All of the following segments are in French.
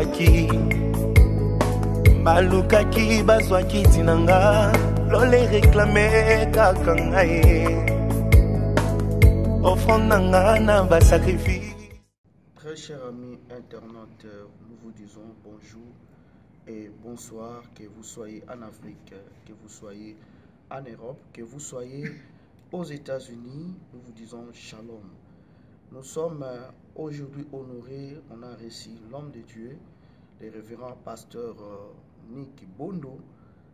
balobaki balukaki bazwaki tinanga lole réclame kaka ngai offrande nanga na basacrifice. Très chers amis internautes, nous vous disons bonjour et bonsoir, que vous soyez en Afrique, que vous soyez en Europe, que vous soyez aux États-Unis, nous vous disons shalom. Nous sommes aujourd'hui honorés, on a reçu l'homme de Dieu, le révérend pasteur Nick Bondo.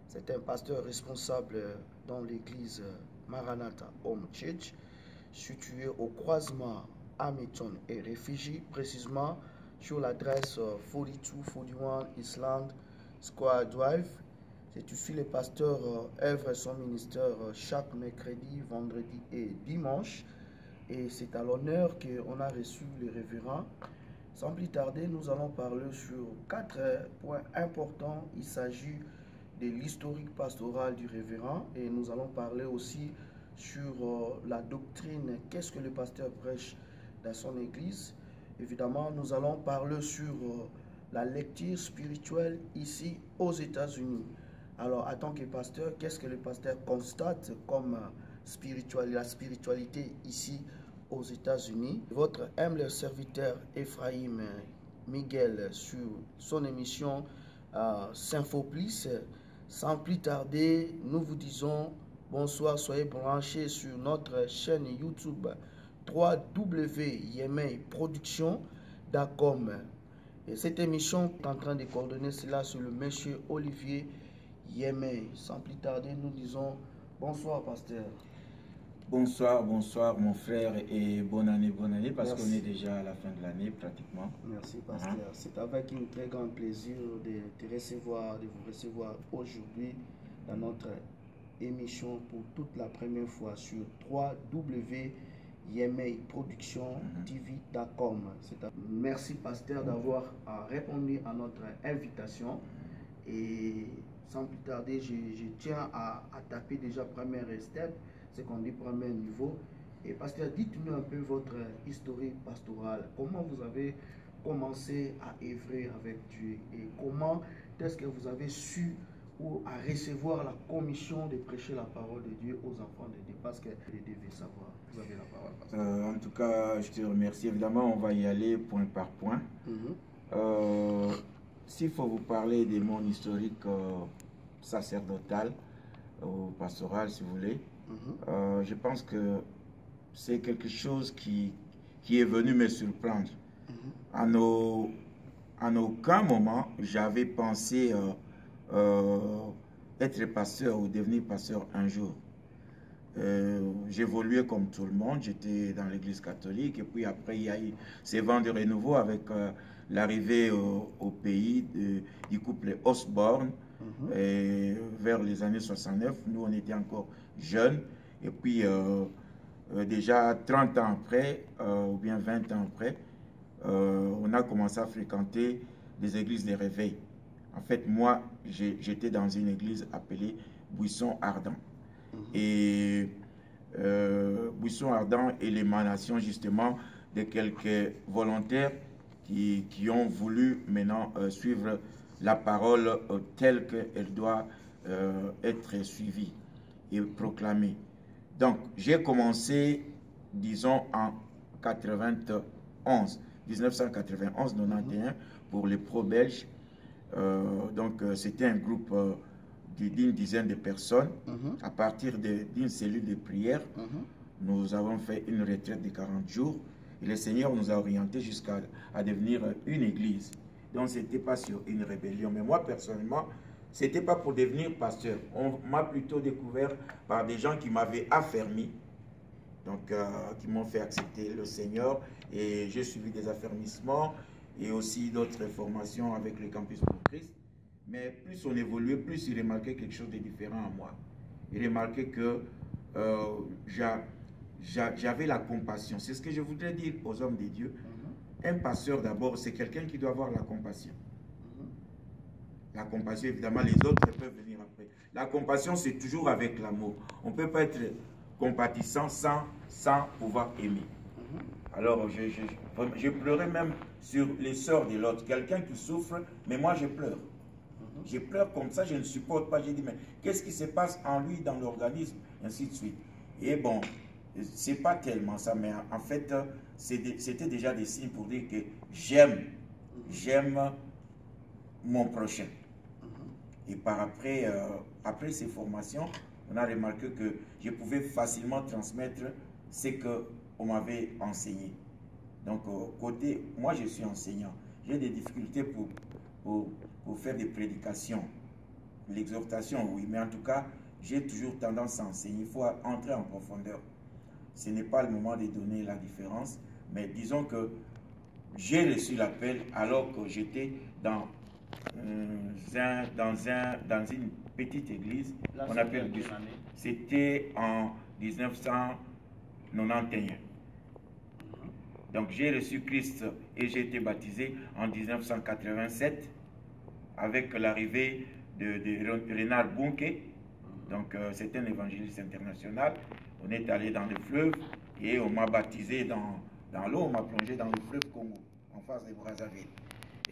C'est un pasteur responsable dans l'église Maranatha Home Church, située au croisement Hamilton et Réfugiés, précisément sur l'adresse 4241 Island Square Drive. C'est ici le pasteur œuvre son ministère chaque mercredi, vendredi et dimanche. Et c'est à l'honneur qu'on a reçu le révérend. Sans plus tarder, nous allons parler sur 4 points importants. Il s'agit de l'historique pastoral du révérend et nous allons parler aussi sur la doctrine, qu'est-ce que le pasteur prêche dans son église. Évidemment, nous allons parler sur la lecture spirituelle ici aux États-Unis. Alors, en tant que pasteur, qu'est-ce que le pasteur constate comme la spiritualité ici aux États-Unis? Votre humble serviteur Ephraim Miguel sur son émission Symphoplice. Sans plus tarder, nous vous disons bonsoir, soyez branchés sur notre chaîne YouTube www.yemeiproduction.com. Et cette émission est en train de coordonner cela sur le monsieur Olivier Yemei. Sans plus tarder, nous disons bonsoir, pasteur. Bonsoir, bonsoir mon frère et bonne année, parce qu'on est déjà à la fin de l'année pratiquement. Merci, pasteur. C'est avec un très grand plaisir de vous recevoir aujourd'hui dans notre émission pour toute la première fois sur www.yemeiproduction.tv.com. Merci, pasteur, d'avoir répondu à notre invitation. Et sans plus tarder, je tiens à taper déjà premier step, c'est qu'on dit premier niveau. Et pasteur, dites-nous un peu votre historique pastorale. Comment vous avez commencé à œuvrer avec Dieu et comment est-ce que vous avez su ou à recevoir la commission de prêcher la parole de Dieu aux enfants de Dieu, parce que vous devez savoir. Vous avez la parole, pasteur. En tout cas, je te remercie. Évidemment, on va y aller point par point. S'il faut vous parler de mon historique sacerdotal ou pastoral, si vous voulez, je pense que c'est quelque chose qui est venu me surprendre. En aucun moment, j'avais pensé être pasteur ou devenir pasteur un jour. J'évoluais comme tout le monde, j'étais dans l'église catholique, et puis après il y a eu ces vents de renouveau avec l'arrivée au pays du couple Osborne, et vers les années 69, nous on était encore jeunes, et puis déjà 30 ans après, ou bien 20 ans après, on a commencé à fréquenter des églises de réveil. En fait, moi, j'étais dans une église appelée Buisson Ardent. Et Buisson Ardent est l'émanation justement de quelques volontaires qui ont voulu maintenant suivre la parole telle qu'elle doit être suivie et proclamée. Donc, j'ai commencé, disons, en 1991, pour les pro-belges. Donc, c'était un groupe d'une dizaine de personnes. À partir d'une cellule de prière, nous avons fait une retraite de 40 jours. Et le Seigneur nous a orientés jusqu'à devenir une église. Donc, ce n'était pas sur une rébellion. Mais moi, personnellement, ce n'était pas pour devenir pasteur. On m'a plutôt découvert par des gens qui m'avaient affermi. Donc, qui m'ont fait accepter le Seigneur. Et j'ai suivi des affermissements et aussi d'autres formations avec le Campus pour Christ. Mais plus on évoluait, plus il remarquait quelque chose de différent en moi. Il remarquait que j'avais la compassion. C'est ce que je voudrais dire aux hommes de Dieu. Un pasteur, d'abord, c'est quelqu'un qui doit avoir la compassion. La compassion, évidemment, les autres peuvent venir après. La compassion, c'est toujours avec l'amour. On ne peut pas être compatissant sans pouvoir aimer. Alors, je pleurais même sur les sœurs de l'autre. Quelqu'un qui souffre, mais moi je pleure. Je pleure comme ça, je ne supporte pas. J'ai dit, mais qu'est-ce qui se passe en lui, dans l'organisme, ainsi de suite. Et bon, c'est pas tellement ça, mais en fait, c'était déjà des signes pour dire que j'aime mon prochain. Et par après ces formations, on a remarqué que je pouvais facilement transmettre ce qu'on m'avait enseigné. Donc, moi je suis enseignant. J'ai des difficultés pour faire des prédications. L'exhortation, oui, mais en tout cas, j'ai toujours tendance à enseigner. Il faut entrer en profondeur. Ce n'est pas le moment de donner la différence, mais disons que j'ai reçu l'appel alors que j'étais dans une petite église. Là, On appelle c'était en 1991. Donc j'ai reçu Christ et j'ai été baptisé en 1987 avec l'arrivée de Renard Bunke. Donc c'est un évangéliste international. On est allé dans le fleuve et on m'a baptisé dans l'eau, on m'a plongé dans le fleuve Congo, en face de Brazzaville.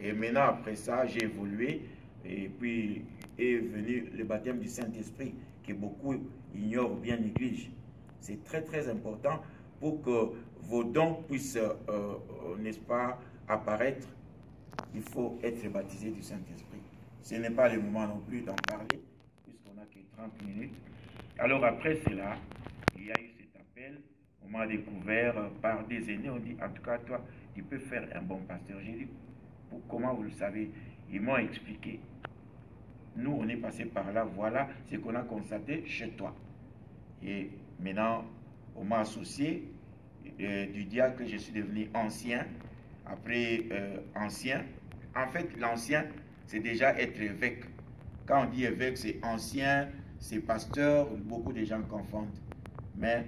Et maintenant, après ça, j'ai évolué et puis est venu le baptême du Saint-Esprit que beaucoup ignorent ou bien négligent. C'est très très important pour que vos dons puissent, n'est-ce pas, apparaître. Il faut être baptisé du Saint-Esprit. Ce n'est pas le moment non plus d'en parler, puisqu'on n'a que 30 minutes. Alors après cela, il y a eu cet appel, on m'a découvert par des aînés, on dit, en tout cas, toi, tu peux faire un bon pasteur. J'ai dit, comment vous le savez? Ils m'ont expliqué. Nous, on est passé par là, voilà ce qu'on a constaté chez toi. Et maintenant, on m'a associé du diacre que je suis devenu ancien. Après ancien, en fait, l'ancien, c'est déjà être évêque. Quand on dit évêque, c'est ancien, c'est pasteur, beaucoup de gens confondent. Mais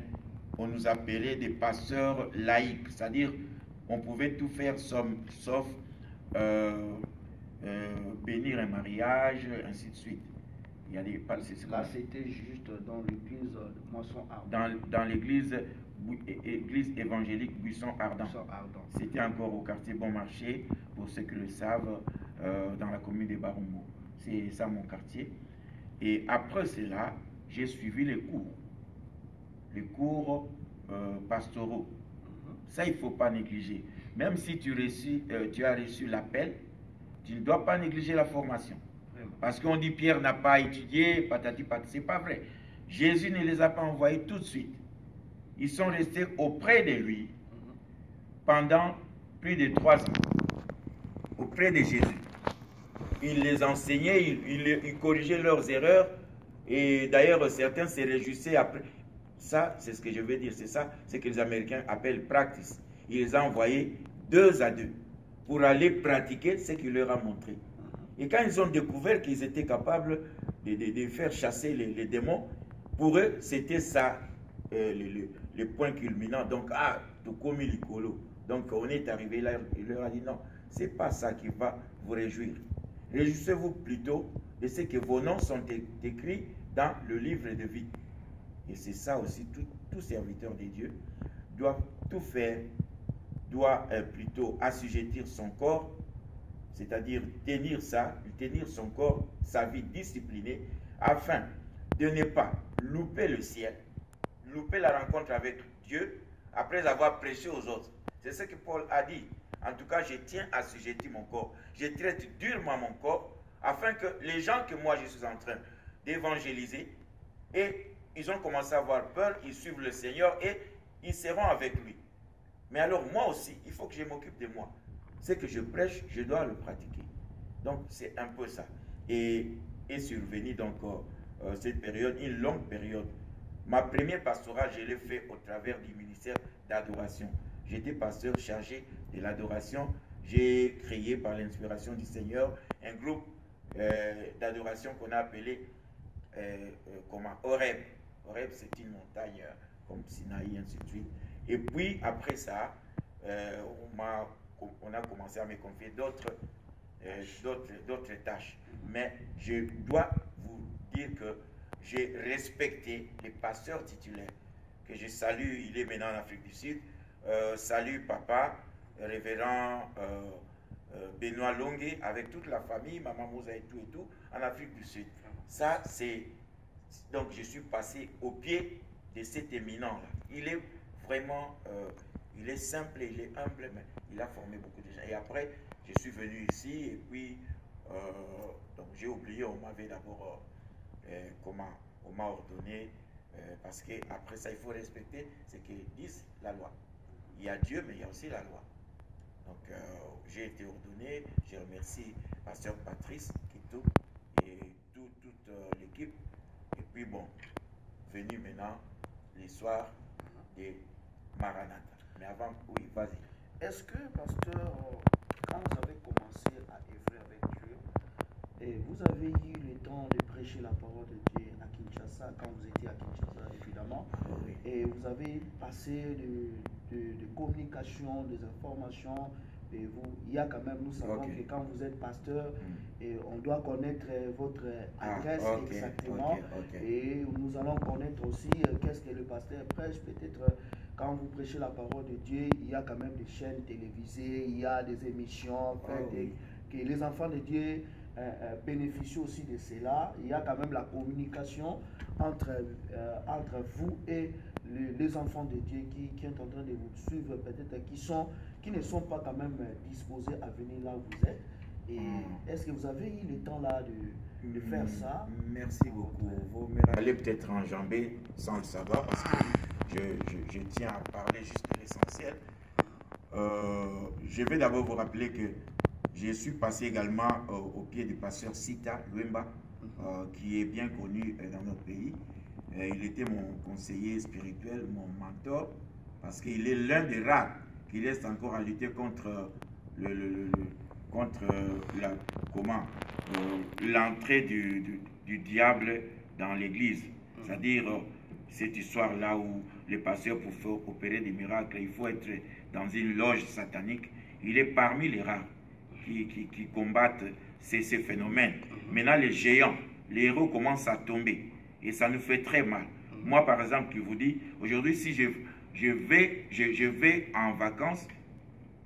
on nous appelait des pasteurs laïcs, c'est-à-dire on pouvait tout faire sauf bénir un mariage, ainsi de suite. Il y a des, là, c'était juste dans l'église Moisson Ardent. Dans l'église évangélique Buisson Ardent. C'était encore au quartier Bon Marché, pour ceux qui le savent, dans la commune de Barumbo. C'est ça mon quartier. Et après cela, j'ai suivi les cours pastoraux. Ça, il ne faut pas négliger. Même si tu as reçu l'appel, tu ne dois pas négliger la formation. Parce qu'on dit Pierre n'a pas étudié, patati patati, c'est pas vrai. Jésus ne les a pas envoyés tout de suite. Ils sont restés auprès de lui pendant plus de 3 ans. Auprès de Jésus. Il les enseignait, il corrigeait leurs erreurs. Et d'ailleurs, certains se réjouissaient après. Ça, c'est ce que je veux dire. C'est ça, c'est que les Américains appellent practice. Il les a envoyés 2 à 2 pour aller pratiquer ce qu'il leur a montré. Et quand ils ont découvert qu'ils étaient capables de faire chasser les démons, pour eux, c'était ça le point culminant. Donc, tout comme l'icolo. Donc, on est arrivé là, il leur a dit non, c'est pas ça qui va vous réjouir. Réjouissez-vous plutôt de ce que vos noms sont écrits dans le livre de vie. Et c'est ça aussi, tout serviteur de Dieu doit tout faire, doit plutôt assujettir son corps, c'est-à-dire tenir son corps, sa vie disciplinée, afin de ne pas louper le ciel, louper la rencontre avec Dieu, après avoir prêché aux autres. C'est ce que Paul a dit. En tout cas, je tiens à assujettir mon corps. Je traite durement mon corps, afin que les gens que moi je suis en train d'évangéliser, et ils ont commencé à avoir peur, ils suivent le Seigneur et ils seront avec lui. Mais alors moi aussi, il faut que je m'occupe de moi. Ce que je prêche, je dois le pratiquer. Donc c'est un peu ça. Et est survenu donc cette période, une longue période. Ma première pastorale, je l'ai fait au travers du ministère d'adoration. J'étais pasteur chargé de l'adoration. J'ai créé par l'inspiration du Seigneur un groupe d'adoration qu'on a appelé Horeb. Horeb, c'est une montagne comme Sinaï, ainsi de suite. Et puis après ça, on a commencé à me confier d'autres tâches. Mais je dois vous dire que j'ai respecté les pasteurs titulaires, que je salue, il est maintenant en Afrique du Sud. Salut papa, révérend Benoît Longué avec toute la famille, Maman Mosa et tout, en Afrique du Sud. Ça, c'est... Donc, je suis passé au pied de cet éminent-là. Il est vraiment... il est simple, il est humble, mais il a formé beaucoup de gens. Et après, je suis venu ici, et puis... donc, j'ai oublié, on m'avait d'abord... on m'a ordonné... parce qu'après ça, il faut respecter ce que dit la loi. Il y a Dieu, mais il y a aussi la loi. Donc, j'ai été ordonné. Je remercie Pasteur Patrice Kito et toute l'équipe. Et puis, bon, venu maintenant les soirs de Maranatha. Mais avant, oui, vas-y. Est-ce que, pasteur, quand vous avez commencé à œuvrer avec Dieu, et vous avez eu le temps de prêcher la parole de Dieu à Kinshasa, quand vous étiez à Kinshasa, évidemment, Oui. et vous avez passé de communication, des informations, et il y a quand même, nous savons que quand vous êtes pasteur, et on doit connaître votre adresse exactement, et nous allons connaître aussi qu'est-ce que le pasteur prêche. Peut-être quand vous prêchez la parole de Dieu, il y a quand même des chaînes télévisées, il y a des émissions, que les enfants de Dieu bénéficient aussi de cela. Il y a quand même la communication entre vous et les enfants de Dieu qui sont en train de vous suivre, peut-être qui ne sont pas quand même disposés à venir là où vous êtes. Et est-ce que vous avez eu le temps là de faire ça? Merci beaucoup. Vous allez peut-être enjamber sans le savoir, parce que je tiens à parler juste de l'essentiel. Je vais d'abord vous rappeler que je suis passé également au pied du pasteur Sita Luemba, qui est bien connu dans notre pays. Il était mon conseiller spirituel, mon mentor, parce qu'il est l'un des rares qui reste encore à lutter contre l'entrée du diable dans l'église. C'est-à-dire cette histoire-là où les pasteurs, pour faire opérer des miracles, il faut être dans une loge satanique. Il est parmi les rares qui combattent ces phénomènes. Maintenant, les géants, les héros commencent à tomber. Et ça nous fait très mal. Moi, par exemple, qui vous dis, aujourd'hui, si je vais en vacances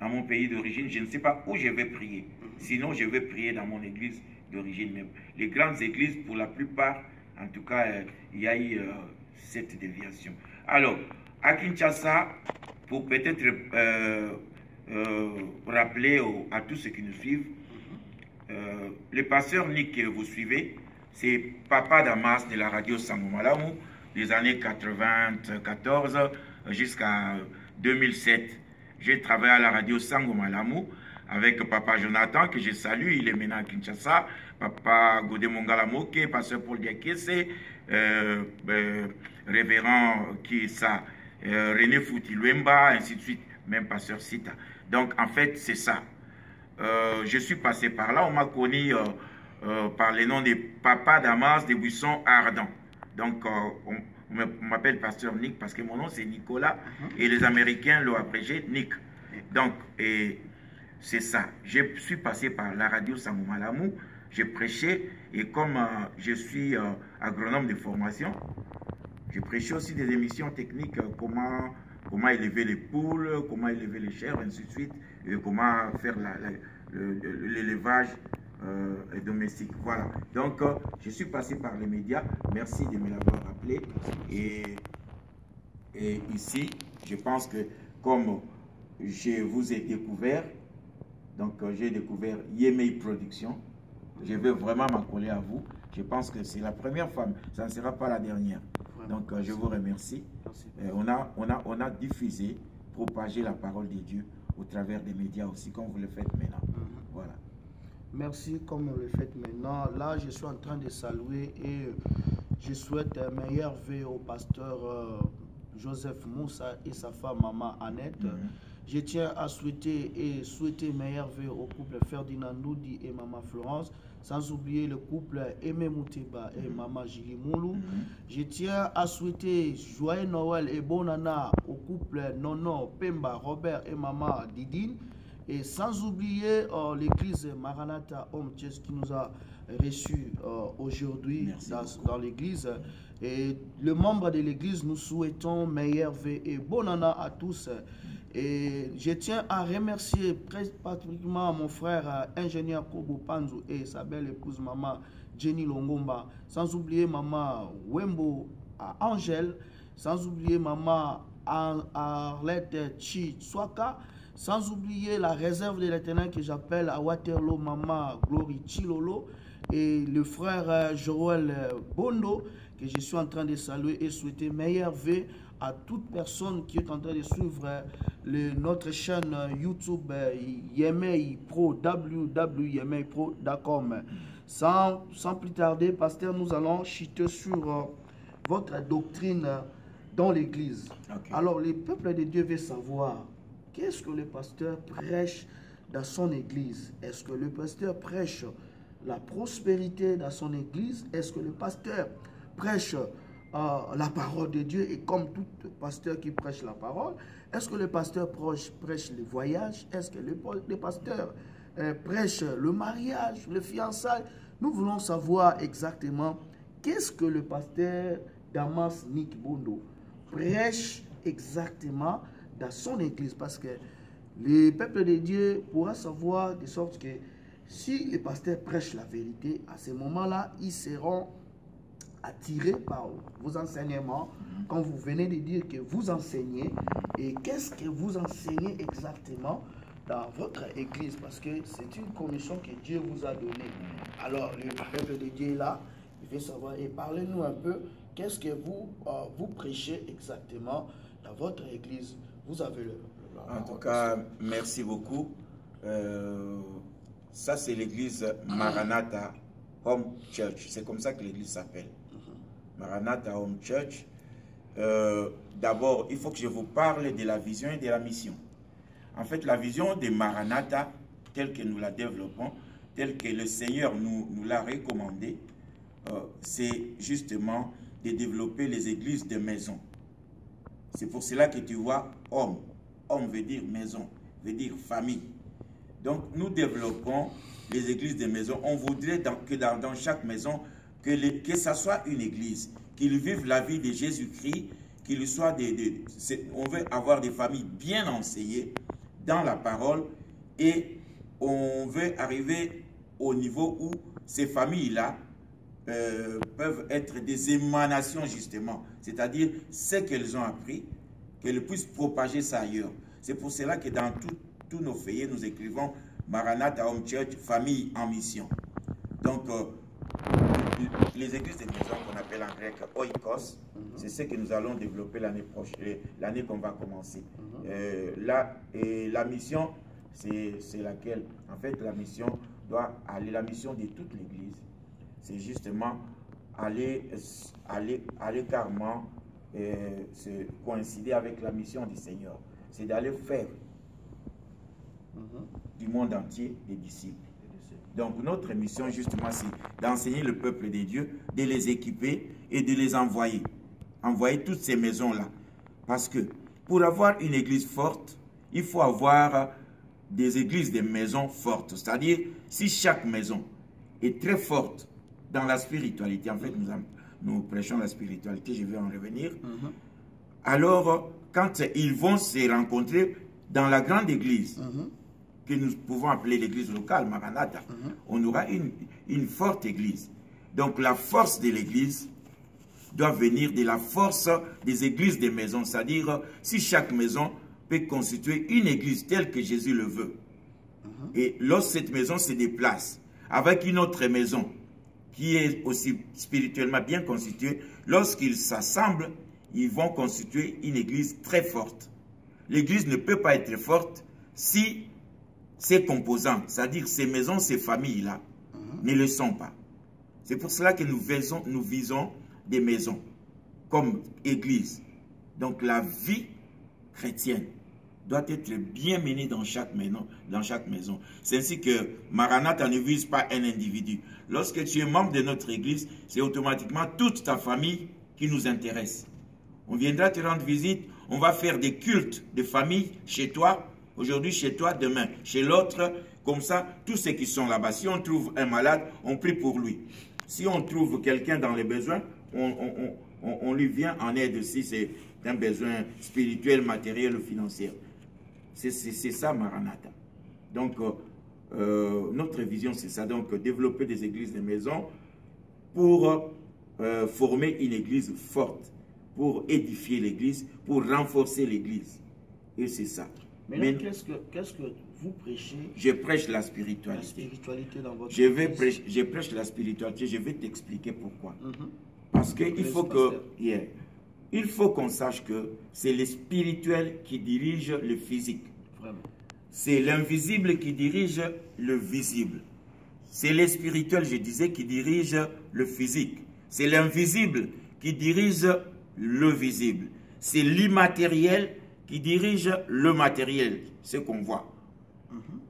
dans mon pays d'origine, je ne sais pas où je vais prier. Sinon, je vais prier dans mon église d'origine même. Les grandes églises, pour la plupart, en tout cas, il y a eu cette déviation. Alors, à Kinshasa, pour peut-être rappeler à tous ceux qui nous suivent, le pasteur Nick que vous suivez, c'est Papa Damas de la radio Sangomalamu, des années 94 jusqu'à 2007. J'ai travaillé à la radio Sangomalamu avec Papa Jonathan, que je salue, il est maintenant à Kinshasa, Papa Godé Mongalamoke, Pasteur Paul Diakese, Révérend Kiesa, René Fouti-Luemba, ainsi de suite, même Pasteur Sita. Donc en fait, c'est ça. Je suis passé par là, on m'a connu par les noms de Papa Damas des Buissons Ardents. Donc on m'appelle Pasteur Nick parce que mon nom c'est Nicolas et les Américains l'ont abrégé Nick. Donc c'est ça. Je suis passé par la radio Sangomalamu, j'ai prêché et comme je suis agronome de formation, j'ai prêché aussi des émissions techniques, comment élever les poules, comment élever les chèvres, ainsi de suite, et comment faire l'élevage domestique. Voilà. Donc, je suis passé par les médias. Merci de me l'avoir rappelé. Et ici, je pense que comme je vous ai découvert, donc j'ai découvert Yemei Production, je vais vraiment m'accoler à vous. Je pense que c'est la première fois, ça ne sera pas la dernière. Donc, je vous remercie. On a diffusé, propagé la parole de Dieu au travers des médias aussi, comme vous le faites maintenant. Voilà. Merci, comme vous le faites maintenant. Là, je suis en train de saluer et je souhaite meilleur vœu au pasteur Joseph Moussa et sa femme, Maman Annette. Je tiens à souhaiter meilleur vœu au couple Ferdinand Noudi et Maman Florence, sans oublier le couple Aimé Mouteba et Maman Jigimoulou. Je tiens à souhaiter joyeux Noël et bonne année au couple Nono Pemba Robert et Maman Didine. Et sans oublier l'église Maranatha Homme qui nous a reçus aujourd'hui dans l'église. Et le membre de l'église, nous souhaitons meilleur vœu et bonne année à tous. Et je tiens à remercier très particulièrement mon frère ingénieur Kobo Panzo et sa belle épouse maman Jenny Longomba, sans oublier maman Wembo Angèle, sans oublier maman Arlette Chi Swaka, sans oublier la réserve de l'éternel que j'appelle à Waterloo maman Glory Chilolo, et le frère Joël Bondo, que je suis en train de saluer et souhaiter meilleurs vœux à toute personne qui est en train de suivre notre chaîne YouTube Yemei Pro, www.yemei-pro.com. Sans plus tarder, pasteur, nous allons chuter sur votre doctrine dans l'église. Okay. Alors, le peuple de Dieu veut savoir qu'est-ce que le pasteur prêche dans son église. Est-ce que le pasteur prêche la prospérité dans son église? Est-ce que le pasteur prêche la parole de Dieu, et comme tout pasteur qui prêche la parole, est-ce que le pasteur prêche le voyage? Est-ce que le pasteur prêche le mariage, le fiançailles? Nous voulons savoir exactement qu'est-ce que le pasteur Damas Nick Bondo prêche exactement dans son église, parce que le peuple de Dieu pourra savoir de sorte que si les pasteurs prêchent la vérité, à ce moment-là, ils seront attirés par vos enseignements quand vous venez de dire que vous enseignez. Et qu'est-ce que vous enseignez exactement dans votre église? Parce que c'est une commission que Dieu vous a donnée. Alors, le peuple de Dieu est là, il veut savoir. Et parlez-nous un peu, qu'est-ce que vous prêchez exactement dans votre église? Vous avez en tout cas, merci beaucoup. Ça, c'est l'église Maranatha Home Church. C'est comme ça que l'église s'appelle. Maranatha Home Church. D'abord, il faut que je vous parle de la vision et de la mission. En fait, la vision de Maranatha, telle que nous la développons, telle que le Seigneur nous l'a recommandé, c'est justement de développer les églises de maison. C'est pour cela que tu vois homme. Homme veut dire maison, veut dire famille. Donc, nous développons les églises de maison. On voudrait que dans chaque maison, que ça soit une église, qu'ils vivent la vie de Jésus-Christ, qu'il soit on veut avoir des familles bien enseignées dans la parole, et on veut arriver au niveau où ces familles-là peuvent être des émanations justement, c'est-à-dire ce qu'elles ont appris, qu'elles puissent propager ça ailleurs. C'est pour cela que dans tous nos feuillets, nous écrivons Maranatha Home Church, famille en mission. Donc, les églises de maison qu'on appelle en grec oikos, c'est ce que nous allons développer l'année prochaine, l'année qu'on va commencer. La mission, c'est laquelle? En fait, la mission doit aller, la mission de toute l'église, c'est justement aller carrément se coïncider avec la mission du Seigneur. C'est d'aller faire du monde entier des disciples. Donc notre mission justement, c'est d'enseigner le peuple de Dieu, de les équiper et de les envoyer. Envoyer toutes ces maisons-là. Parce que pour avoir une église forte, il faut avoir des églises de maisons fortes. C'est-à-dire, si chaque maison est très forte dans la spiritualité, en fait nous prêchons la spiritualité, je vais en revenir, alors quand ils vont se rencontrer dans la grande église, que nous pouvons appeler l'église locale, Maranatha, on aura une forte église. Donc la force de l'église doit venir de la force des églises des maisons. C'est-à-dire, si chaque maison peut constituer une église telle que Jésus le veut, et lorsque cette maison se déplace avec une autre maison qui est aussi spirituellement bien constituée, lorsqu'ils s'assemblent, ils vont constituer une église très forte. L'église ne peut pas être forte si ces composants, c'est-à-dire ces maisons, ces familles-là, ne le sont pas. C'est pour cela que nous visons des maisons comme église. Donc la vie chrétienne doit être bien menée dans chaque maison. C'est ainsi que Maranatha ne vise pas un individu. Lorsque tu es membre de notre église, c'est automatiquement toute ta famille qui nous intéresse. On viendra te rendre visite, on va faire des cultes de famille chez toi, aujourd'hui chez toi, demain chez l'autre, comme ça, tous ceux qui sont là-bas. Si on trouve un malade, on prie pour lui. Si on trouve quelqu'un dans les besoins, on lui vient en aide si c'est un besoin spirituel, matériel ou financier. C'est ça, Maranatha. Donc, notre vision, c'est ça. Donc, développer des églises de maison pour former une église forte, pour édifier l'église, pour renforcer l'église. Et c'est ça. Mais qu'est-ce que vous prêchez? Je prêche la spiritualité. La spiritualité dans votre je prêche la spiritualité. Je vais t'expliquer pourquoi. Parce qu'il faut il faut qu'on sache que c'est le spirituel qui dirige le physique. C'est l'invisible qui dirige le visible. C'est le spirituel, je disais, qui dirige le physique. C'est l'invisible qui dirige le visible. C'est l'immatériel qui dirige le matériel, ce qu'on voit,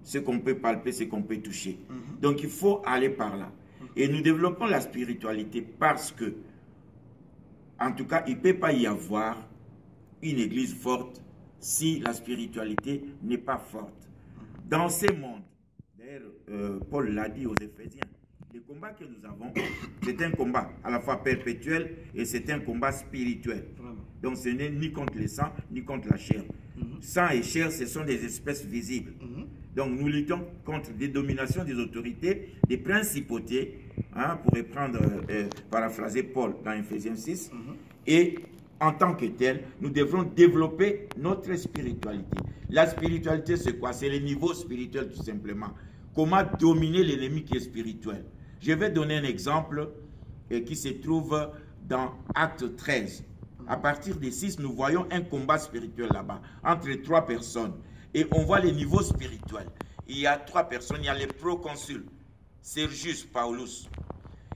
ce qu'on peut palper, ce qu'on peut toucher. Donc il faut aller par là. Et nous développons la spiritualité parce que, en tout cas, il ne peut pas y avoir une église forte si la spiritualité n'est pas forte. Dans ces mondes, d'ailleurs, Paul l'a dit aux Éphésiens, le combat que nous avons, c'est un combat à la fois perpétuel et c'est un combat spirituel. Donc ce n'est ni contre le sang, ni contre la chair. Sang et chair, ce sont des espèces visibles. Donc nous luttons contre des dominations des autorités, des principautés, pour reprendre, paraphraser Paul dans Éphésiens 6, et en tant que tel, nous devrons développer notre spiritualité. La spiritualité, c'est quoi? C'est le niveau spirituel tout simplement. Comment dominer l'ennemi qui est spirituel? Je vais donner un exemple qui se trouve dans Acte 13. À partir des 6, nous voyons un combat spirituel là-bas, entre 3 personnes. Et on voit les niveaux spirituels. Il y a 3 personnes, il y a les proconsuls, Sergius Paulus,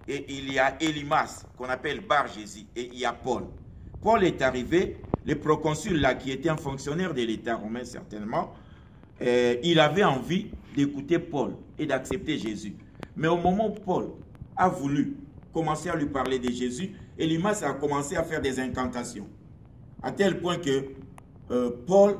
et il y a Élymas, qu'on appelle Bar-Jésus, et il y a Paul. Paul est arrivé, le proconsul là, qui était un fonctionnaire de l'État romain certainement, il avait envie d'écouter Paul et d'accepter Jésus. Mais au moment où Paul a voulu commencer à lui parler de Jésus, Élymas a commencé à faire des incantations. À tel point que Paul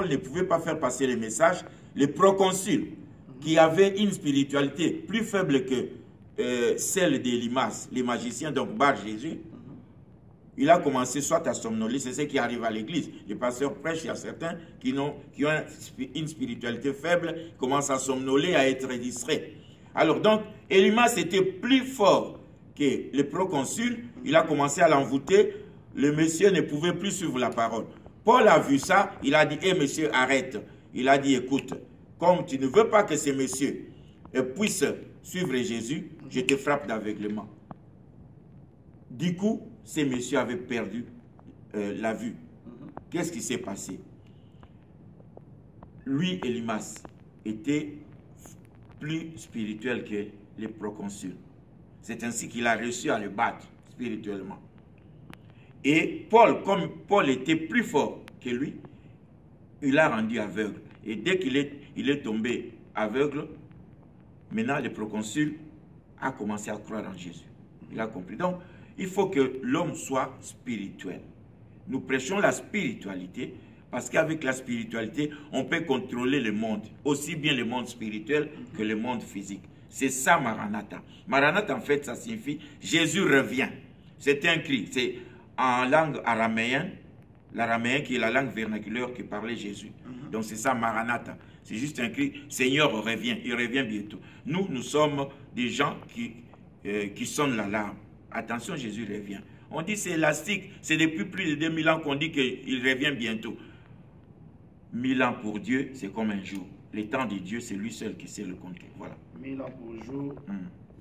ne pouvait pas faire passer le message. Le proconsul, qui avait une spiritualité plus faible que celle d'Élymas, les magiciens, donc Bar-Jésus, il a commencé soit à somnoler, c'est ce qui arrive à l'église. Les pasteurs prêchent, il y a certains qui ont une spiritualité faible, commencent à somnoler, à être distraits. Alors donc, Élymas était plus fort que le proconsul, il a commencé à l'envoûter, le monsieur ne pouvait plus suivre la parole. Paul a vu ça, il a dit, hé monsieur, arrête. Il a dit, écoute, comme tu ne veux pas que ces messieurs puissent suivre Jésus, je te frappe d'aveuglement. Du coup, ces messieurs avaient perdu la vue. Qu'est-ce qui s'est passé? Lui, Élymas, était plus spirituel que les proconsuls. C'est ainsi qu'il a réussi à le battre spirituellement. Et Paul, comme Paul était plus fort que lui, il l'a rendu aveugle. Et dès qu'il est tombé aveugle, maintenant le proconsul a commencé à croire en Jésus. Il a compris. Donc, il faut que l'homme soit spirituel. Nous prêchons la spiritualité parce qu'avec la spiritualité, on peut contrôler le monde, aussi bien le monde spirituel que le monde physique. C'est ça Maranatha. Maranatha, en fait, ça signifie Jésus revient. C'est un cri. C'est en langue araméenne, l'araméen qui est la langue vernaculaire que parlait Jésus. Donc c'est ça Maranatha. C'est juste un cri, Seigneur revient, il revient bientôt. Nous sommes des gens qui sonnent l'alarme. Attention, Jésus revient. On dit c'est élastique, c'est depuis plus de 2000 ans qu'on dit qu'il revient bientôt. 1000 ans pour Dieu, c'est comme un jour. Le temps de Dieu, c'est lui seul qui sait le compter. Voilà. 1000 ans pour jour,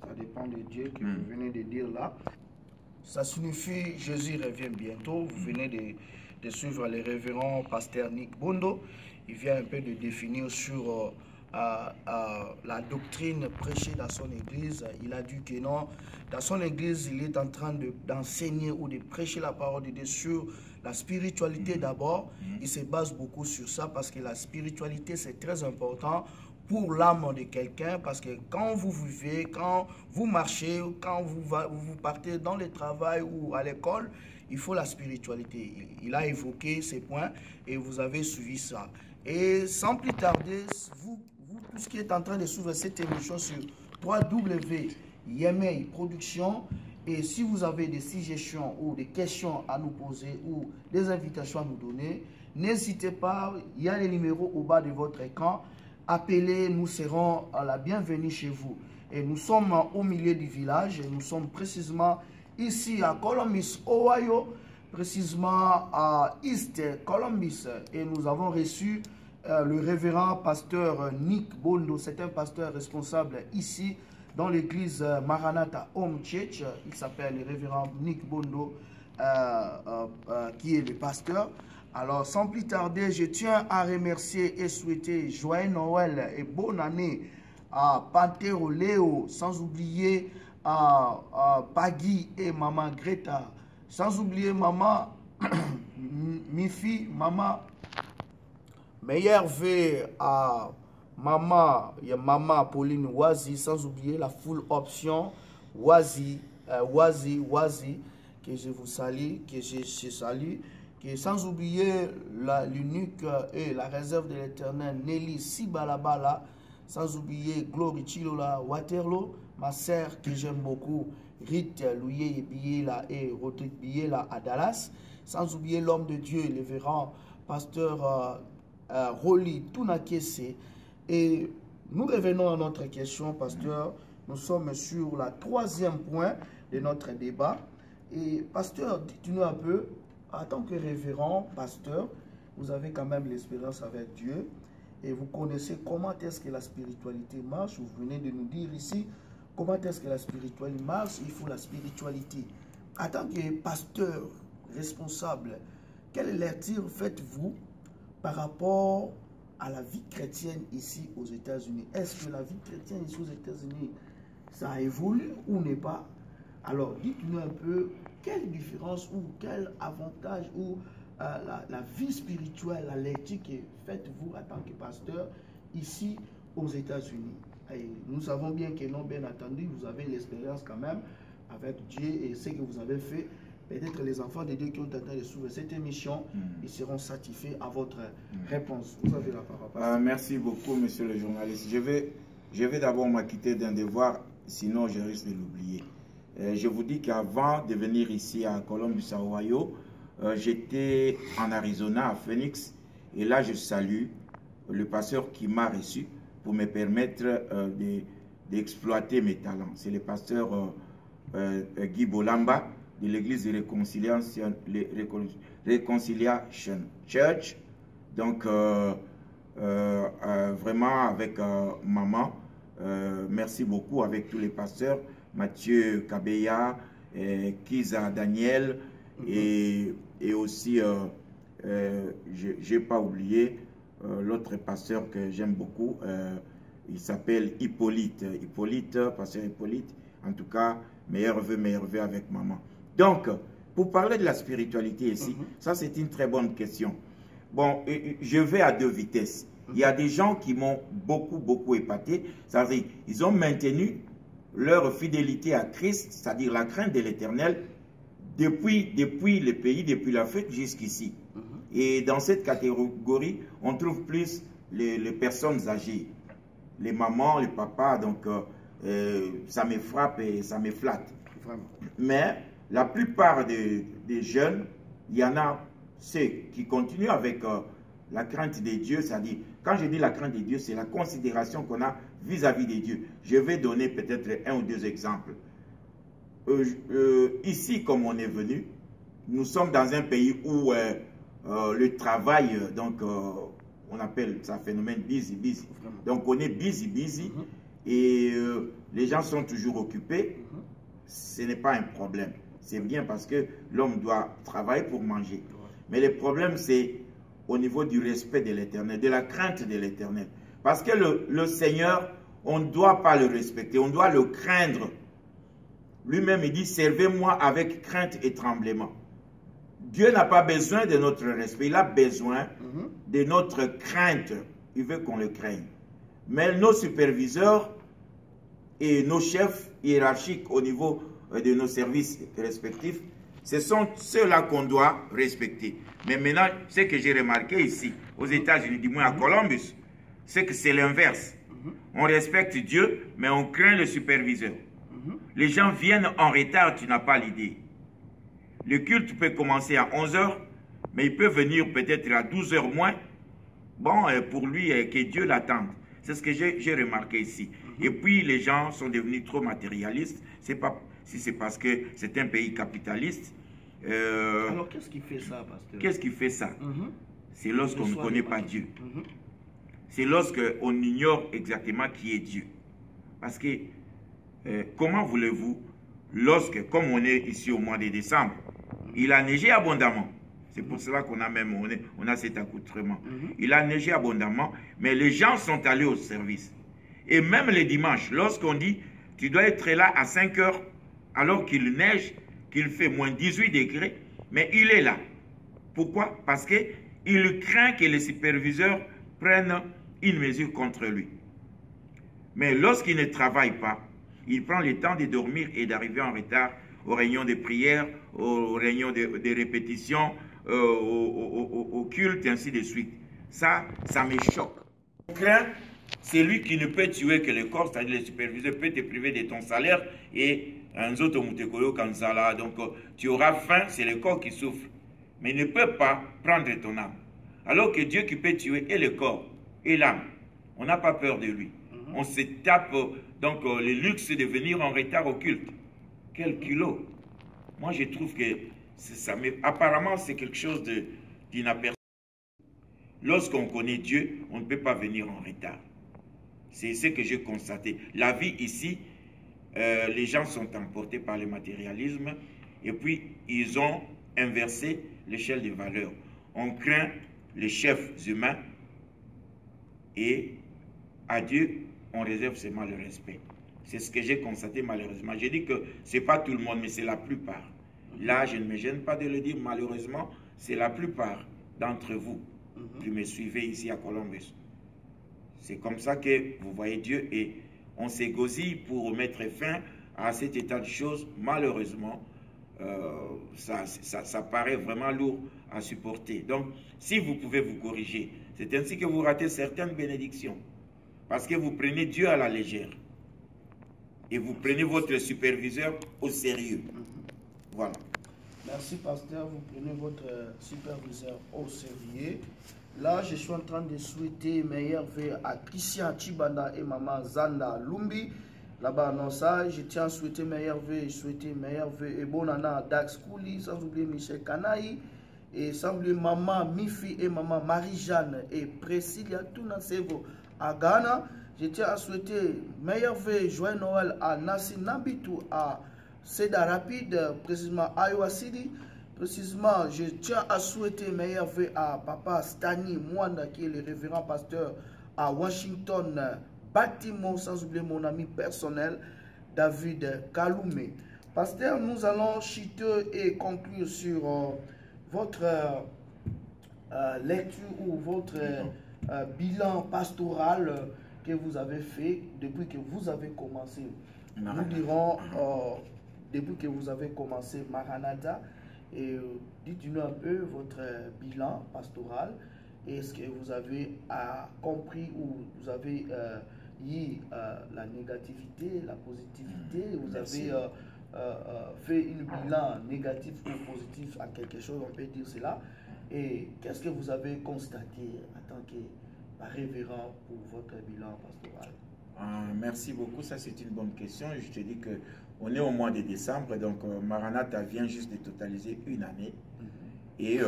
ça dépend de Dieu que vous venez de dire là. Ça signifie Jésus revient bientôt. Vous venez de suivre le révérend pasteur Nick Bondo. Il vient un peu de définir sur la doctrine prêchée dans son église. Il a dit que non, dans son église, il est en train d'enseigner ou de prêcher la parole de Dieu sur la spiritualité d'abord. Il se base beaucoup sur ça parce que la spiritualité, c'est très important pour l'âme de quelqu'un, parce que quand vous vivez, quand vous marchez, quand vous partez dans le travail ou à l'école, il faut la spiritualité. Il a évoqué ces points et vous avez suivi ça. Et sans plus tarder, vous tous qui êtes en train de suivre cette émission sur www.Yemei Production, et si vous avez des suggestions ou des questions à nous poser ou des invitations à nous donner, N'hésitez pas, il y a les numéros au bas de votre écran. Appelez, nous serons à la bienvenue chez vous. Et nous sommes au milieu du village. Et nous sommes précisément ici à Columbus, Ohio, précisément à East Columbus. Et nous avons reçu le révérend pasteur Nick Bondo. C'est un pasteur responsable ici dans l'église Maranatha Home Church. Il s'appelle le révérend Nick Bondo, qui est le pasteur. Alors, sans plus tarder, je tiens à remercier et souhaiter joyeux Noël et bonne année à Pantero Léo, sans oublier Paggy et maman Greta, sans oublier maman Mifi, maman meilleur vœu à maman, il y a maman Pauline Wazi, sans oublier la full option Wazi, que je vous salue, que je salue. Et sans oublier l'unique et la réserve de l'éternel Nelly Sibalabala, sans oublier Glory Chilola Waterloo, ma sœur que j'aime beaucoup, Rite Louye Biela et Rodrigue Biela à Dallas, sans oublier l'homme de Dieu, le révérend pasteur Roli Tunakese. Et nous revenons à notre question, pasteur. Nous sommes sur la 3e point de notre débat. Et pasteur, dites-nous un peu, en tant que révérend, pasteur, vous avez quand même l'expérience avec Dieu et vous connaissez comment est-ce que la spiritualité marche. Vous venez de nous dire ici comment est-ce que la spiritualité marche. Il faut la spiritualité. En tant que pasteur responsable, quelle lecture faites-vous par rapport à la vie chrétienne ici aux États-Unis? Est-ce que la vie chrétienne ici aux États-Unis, ça a évolué ou n'est pas? Alors, dites-nous un peu quelle différence ou quel avantage ou la vie spirituelle, la lecture que faites-vous en tant que pasteur ici aux États-Unis. Et nous savons bien que non, bien entendu, vous avez l'expérience quand même avec Dieu et ce que vous avez fait. Peut-être les enfants de Dieu qui ont tenté de suivre cette émission, ils seront satisfaits à votre réponse. Vous avez la parole. Merci beaucoup, monsieur le journaliste. Je vais d'abord m'acquitter d'un devoir, sinon je risque de l'oublier. Je vous dis qu'avant de venir ici à Columbus, Ohio, j'étais en Arizona, à Phoenix, et là je salue le pasteur qui m'a reçu pour me permettre d'exploiter mes talents. C'est le pasteur Guy Bolamba de l'église de Reconciliation Church. Donc, vraiment avec maman, merci beaucoup avec tous les pasteurs, Mathieu Kabeya, Kiza Daniel, et aussi, je n'ai pas oublié l'autre pasteur que j'aime beaucoup, il s'appelle Hippolyte. Pasteur Hippolyte, en tout cas, meilleur vœu avec maman. Donc, pour parler de la spiritualité ici, ça c'est une très bonne question. Bon, je vais à deux vitesses. Il y a des gens qui m'ont beaucoup épaté, c'est-à-dire ils ont maintenu leur fidélité à Christ, c'est-à-dire la crainte de l'Éternel, depuis le pays, depuis l'Afrique jusqu'ici. Et dans cette catégorie, on trouve plus les personnes âgées, les mamans, les papas, donc ça me frappe et ça me flatte. Vraiment. Mais la plupart des jeunes, il y en a ceux qui continuent avec la crainte de Dieu, c'est-à-dire, quand je dis la crainte de Dieu, c'est la considération qu'on a vis-à-vis de Dieu. Je vais donner peut-être un ou deux exemples. Ici, comme on est venu, nous sommes dans un pays où le travail, donc on appelle ça phénomène busy. Donc on est busy et les gens sont toujours occupés. Ce n'est pas un problème. C'est bien parce que l'homme doit travailler pour manger. Mais le problème, c'est au niveau du respect de l'Éternel, de la crainte de l'Éternel. Parce que le Seigneur, on ne doit pas le respecter, on doit le craindre. Lui-même, il dit, servez-moi avec crainte et tremblement. Dieu n'a pas besoin de notre respect, il a besoin de notre crainte. Il veut qu'on le craigne. Mais nos superviseurs et nos chefs hiérarchiques au niveau de nos services respectifs, ce sont ceux-là qu'on doit respecter. Mais maintenant, ce que j'ai remarqué ici, aux États-Unis, du moins à Columbus, c'est que c'est l'inverse. On respecte Dieu, mais on craint le superviseur. Les gens viennent en retard, tu n'as pas l'idée. Le culte peut commencer à 11 h, mais il peut venir peut-être à 12 heures moins. Bon, pour lui, que Dieu l'attende. C'est ce que j'ai remarqué ici. Et puis, les gens sont devenus trop matérialistes. C'est pas si c'est parce que c'est un pays capitaliste. Alors, qu'est-ce qui fait ça, pasteur? Qu'est-ce qui fait ça? C'est lorsqu'on ne connaît pas Dieu. C'est lorsqu'on ignore exactement qui est Dieu. Parce que, comment voulez-vous, lorsque, comme on est ici au mois de décembre, il a neigé abondamment. C'est pour cela qu'on a même, on a cet accoutrement. Il a neigé abondamment, mais les gens sont allés au service. Et même les dimanches, lorsqu'on dit, tu dois être là à 5 heures, alors qu'il neige, qu'il fait moins 18 degrés, mais il est là. Pourquoi? Parce qu'il craint que les superviseurs prennent une mesure contre lui. Mais lorsqu'il ne travaille pas, il prend le temps de dormir et d'arriver en retard aux réunions de prière, aux réunions de répétition, au culte, ainsi de suite. Ça me choque. Craint, c'est lui qui ne peut tuer que le corps, c'est-à-dire le superviseur peut te priver de ton salaire et un autre mutekoyo kansala. Donc tu auras faim, c'est le corps qui souffre. Mais il ne peut pas prendre ton âme. Alors que Dieu qui peut tuer est le corps et l'âme. On n'a pas peur de lui. On se tape donc le luxe de venir en retard au culte. Quel kilo! Moi je trouve que ça, mais apparemment c'est quelque chose d'inaperçu. Lorsqu'on connaît Dieu, on ne peut pas venir en retard. C'est ce que j'ai constaté. La vie ici, les gens sont emportés par le matérialisme et puis ils ont inversé l'échelle des valeurs. On craint les chefs humains et à Dieu, on réserve seulement le respect. C'est ce que j'ai constaté malheureusement. J'ai dit que ce n'est pas tout le monde, mais c'est la plupart. Là, je ne me gêne pas de le dire, malheureusement, c'est la plupart d'entre vous qui me suivez ici à Columbus. C'est comme ça que vous voyez Dieu et on s'égosille pour mettre fin à cet état de choses. Malheureusement, ça paraît vraiment lourd à supporter. Donc, si vous pouvez vous corriger, c'est ainsi que vous ratez certaines bénédictions. Parce que vous prenez Dieu à la légère. Et vous prenez votre superviseur au sérieux. Voilà. Merci, pasteur. Vous prenez votre superviseur au sérieux. Là, je suis en train de souhaiter meilleur vœux à Christian Chibanda et maman Zanda Lumbi. Là-bas, non, ça, je tiens à souhaiter meilleur vœux et bon année à Dax Kouli, sans oublier Michel Kanaï, et sans oublier maman Mifi et maman Marie-Jeanne et Priscilla Tunasevo à Ghana. Je tiens à souhaiter meilleur vœux, joyeux Noël à Nassi Nabitou, à Seda Rapide, précisément à Iowa City. Précisément, je tiens à souhaiter meilleur vœux à papa Stani Mwanda, qui est le révérend pasteur à Washington, Bâtiment, sans oublier mon ami personnel, David Kaloumé. Pasteur, nous allons chuter et conclure sur votre lecture ou votre bilan pastoral que vous avez fait depuis que vous avez commencé. Nous dirons depuis que vous avez commencé Maranatha. Et dites-nous un peu votre bilan pastoral. Est-ce que vous avez compris ou vous avez eu la négativité, la positivité? Vous avez fait une bilan négatif ou positif à quelque chose, on peut dire cela. Et qu'est-ce que vous avez constaté en tant que révérend pour votre bilan pastoral? Merci beaucoup, ça c'est une bonne question. Je te dis que on est au mois de décembre, donc Maranatha vient juste de totaliser une année. Et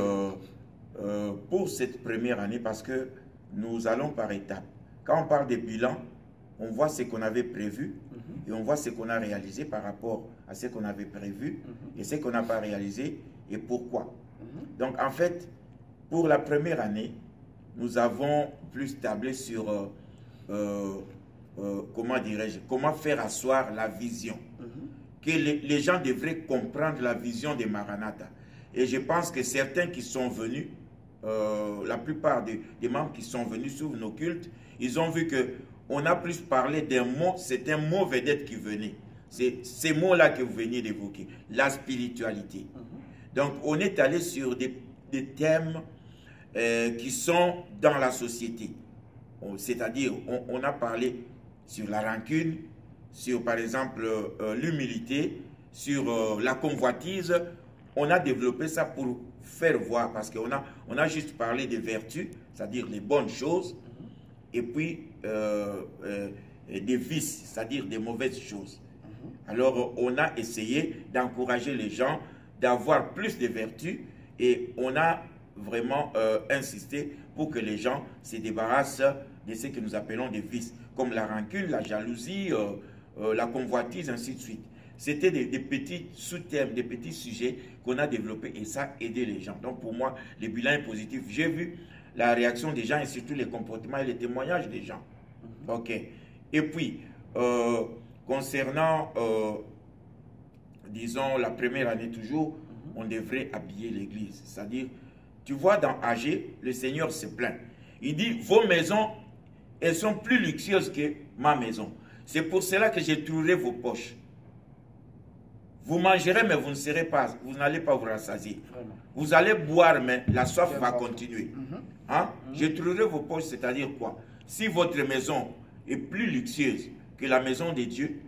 pour cette première année, parce que nous allons par étapes. Quand on parle des bilans, on voit ce qu'on avait prévu et on voit ce qu'on a réalisé par rapport à ce qu'on avait prévu et ce qu'on n'a pas réalisé et pourquoi. Donc en fait, pour la première année, nous avons plus tablé sur comment dirais-je, comment faire asseoir la vision. Que les gens devraient comprendre la vision de Maranatha. Et je pense que certains qui sont venus, la plupart des membres qui sont venus sur nos cultes, ils ont vu qu'on a plus parlé d'un mot, c'est un mot vedette qui venait. C'est ces mots-là que vous veniez d'évoquer, la spiritualité. Donc on est allé sur des thèmes qui sont dans la société. C'est-à-dire, on a parlé sur la rancune, sur par exemple l'humilité, sur la convoitise. on a développé ça pour faire voir, parce qu'on a juste parlé des vertus, c'est-à-dire les bonnes choses, et puis des vices, c'est-à-dire des mauvaises choses. Alors, on a essayé d'encourager les gens d'avoir plus de vertus, et on a vraiment insisté pour que les gens se débarrassent de ce que nous appelons des vices, comme la rancune, la jalousie, la convoitise, ainsi de suite. C'était des petits sous-thèmes, des petits sujets qu'on a développés, et ça a aidé les gens. Donc pour moi, le bilan est positif. J'ai vu la réaction des gens et surtout les comportements et les témoignages des gens. Ok. Et puis, concernant, disons, la première année toujours, on devrait habiller l'église. C'est-à-dire, tu vois, dans AG, le Seigneur se plaint. Il dit, vos maisons, elles sont plus luxueuses que ma maison. C'est pour cela que j'ai trouvé vos poches. Vous mangerez, mais vous ne serez pas, vous n'allez pas vous rassasier. Vous allez boire, mais la soif va continuer. Hein? J'ai trouvé vos poches, c'est-à-dire quoi? Si votre maison est plus luxueuse que la maison de Dieu,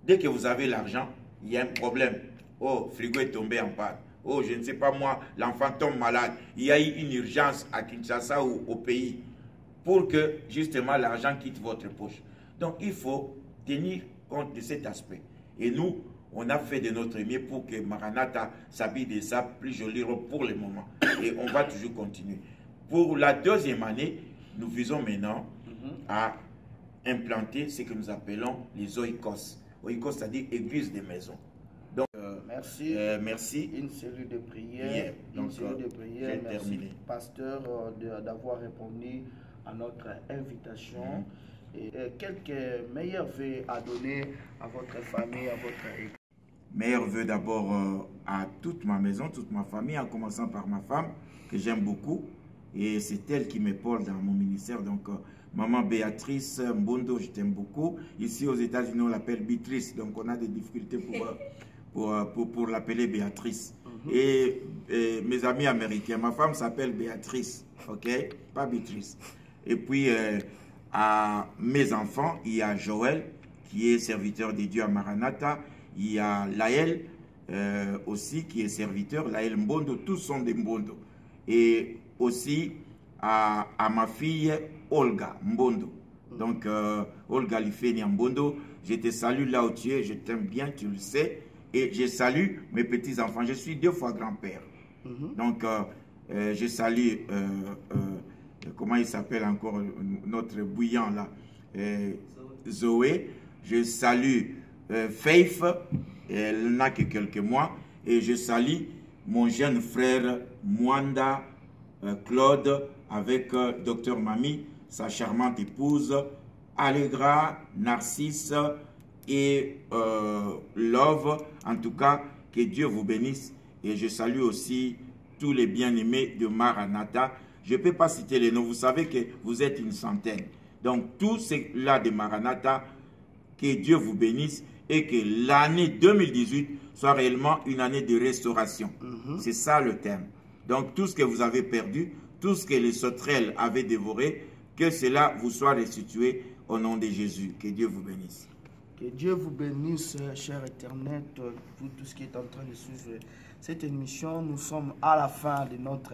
dès que vous avez l'argent, il y a un problème. Oh, frigo est tombé en panne. Oh, je ne sais pas moi, l'enfant tombe malade. Il y a eu une urgence à Kinshasa ou au pays pour que justement l'argent quitte votre poche. Donc il faut tenir compte de cet aspect. Et nous, on a fait de notre mieux pour que Maranatha s'habille de ça plus joli pour le moment. Et on va toujours continuer. Pour la deuxième année, nous visons maintenant à implanter ce que nous appelons les oikos. Oikos, c'est-à-dire église de maison. Donc, merci. Merci. Une cellule de prière. Donc, j'ai terminé. Pasteur, d'avoir répondu à notre invitation. Et quelques meilleurs vœux à donner à votre famille, à votre église. Meilleurs vœux d'abord à toute ma maison, toute ma famille, en commençant par ma femme, que j'aime beaucoup. Et c'est elle qui m'épaule dans mon ministère. Donc, maman Béatrice Mbondo, je t'aime beaucoup. Ici aux États-Unis, on l'appelle Béatrice. Donc, on a des difficultés pour l'appeler Béatrice. Et mes amis américains, ma femme s'appelle Béatrice, ok? Pas Béatrice. Et puis, à mes enfants, il y a Joël, qui est serviteur de Dieu à Maranatha. Il y a Laël aussi, qui est serviteur. Laël Mbondo, tous sont des Mbondo. Et aussi à ma fille Olga Mbondo. Donc, Olga Lifeni Mbondo, je te salue là où tu es, je t'aime bien, tu le sais. Et je salue mes petits-enfants. Je suis 2 fois grand-père. Donc, je salue, comment il s'appelle encore, notre bouillant là, Zoé. Je salue Faith, elle n'a que quelques mois. Et je salue mon jeune frère Mwanda Claude avec Dr Mami, sa charmante épouse, Allegra, Narcisse et Love. En tout cas, que Dieu vous bénisse. Et je salue aussi tous les bien-aimés de Maranatha. Je ne peux pas citer les noms. Vous savez que vous êtes une centaine. Donc, tous ceux-là de Maranatha, que Dieu vous bénisse et que l'année 2018 soit réellement une année de restauration. C'est ça le thème. Donc, tout ce que vous avez perdu, tout ce que les sauterelles avaient dévoré, que cela vous soit restitué au nom de Jésus. Que Dieu vous bénisse. Que Dieu vous bénisse, cher Éternel, pour tout ce qui est en train de suivre cette émission. Nous sommes à la fin de notre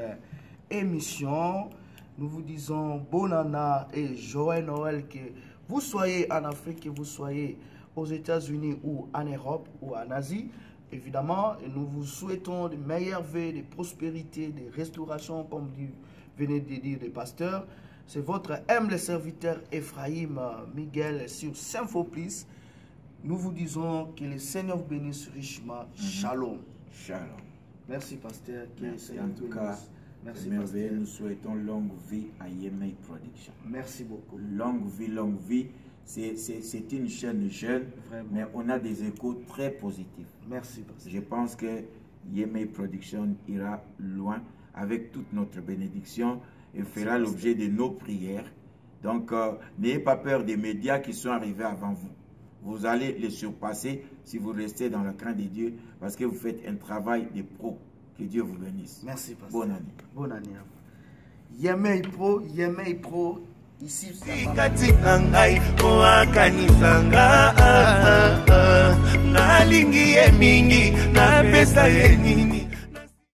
émission. Nous vous disons bonne année et joyeux Noël, que vous soyez en Afrique, que vous soyez aux États-Unis ou en Europe ou en Asie. Évidemment, nous vous souhaitons de meilleurs vœux, de prospérité, de restauration, comme venez de dire le pasteur. C'est votre humble serviteur Ephraim Miguel sur Symphoplice. Nous vous disons que le Seigneur vous bénisse richement. Shalom. Shalom. Merci, pasteur. Merci en tout cas. Merci, pasteur. Nous souhaitons longue vie à Yemei Production. Merci beaucoup. Longue vie, longue vie. C'est une chaîne jeune, vraiment, mais on a des échos très positifs. Merci, pasteur. Je pense que Yemei Production ira loin avec toute notre bénédiction et fera l'objet de nos prières. Donc, n'ayez pas peur des médias qui sont arrivés avant vous. Vous allez les surpasser si vous restez dans la crainte de Dieu, parce que vous faites un travail de pro. Que Dieu vous bénisse. Merci, pasteur. Bonne année. Bonne année à vous. Yemei Pro, ici. Nalingi ye mingi na kopesa ye nini